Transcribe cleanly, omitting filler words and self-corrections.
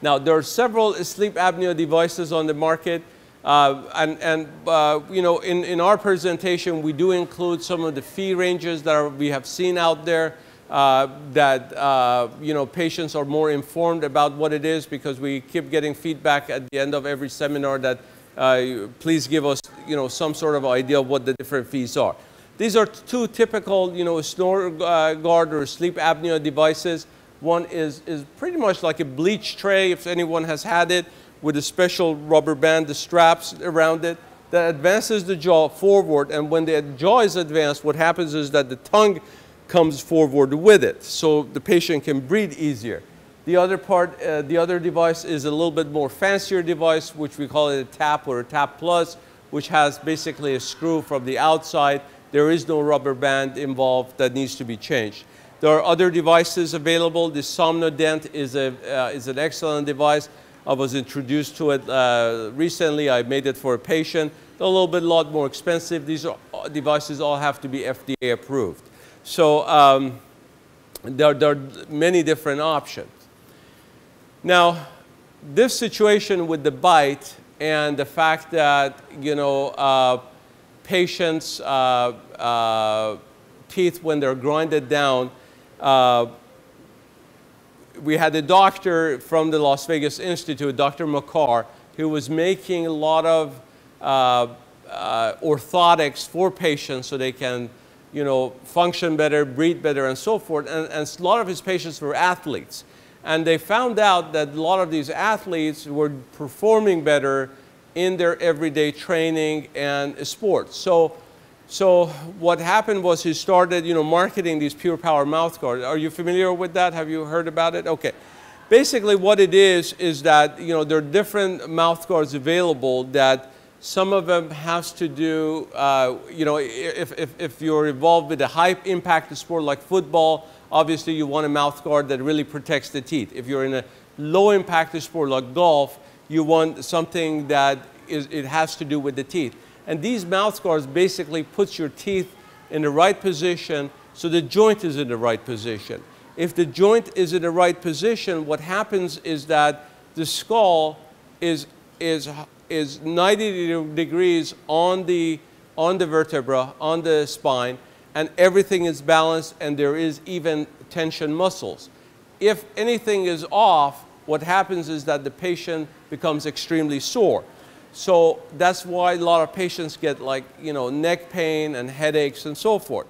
Now, there are several sleep apnea devices on the market. You know, in our presentation, we do include some of the fee ranges that we have seen out there you know, patients are more informed about what it is, because we keep getting feedback at the end of every seminar that please give us, you know, some sort of idea of what the different fees are. These are two typical, you know, snore guard or sleep apnea devices. One is pretty much like a bleach tray, if anyone has had it, with a special rubber band, the straps around it, that advances the jaw forward. And when the jaw is advanced, what happens is that the tongue comes forward with it, so the patient can breathe easier. The other part, the other device is a little bit more fancier device, which we call it a TAP or a TAP Plus, which has basically a screw from the outside. There is no rubber band involved that needs to be changed. There are other devices available. The SomnoDent is an excellent device. I was introduced to it recently. I made it for a patient. They're a lot more expensive. These devices all have to be FDA approved. So there are many different options. Now, this situation with the bite and the fact that, you know, patients' teeth, when they're grinded down, we had a doctor from the Las Vegas Institute, Dr. McCarr, who was making a lot of orthotics for patients so they can, you know, function better, breathe better, and so forth. And a lot of his patients were athletes. And they found out that a lot of these athletes were performing better in their everyday training and sports. So what happened was he started, you know, marketing these Pure Power mouth guards. Are you familiar with that? Have you heard about it? Okay. Basically what it is that, you know, there are different mouth guards available that some of them has to do, you know, if you're involved with a high impact sport like football, obviously you want a mouth guard that really protects the teeth. If you're in a low impact sport like golf, you want something that it has to do with the teeth. And these mouth guards basically puts your teeth in the right position so the joint is in the right position. If the joint is in the right position, what happens is that the skull is 90 degrees on the vertebra, on the spine, and everything is balanced, and there is even tension muscles. If anything is off, what happens is that the patient becomes extremely sore. So that's why a lot of patients get, like, you know, neck pain and headaches and so forth.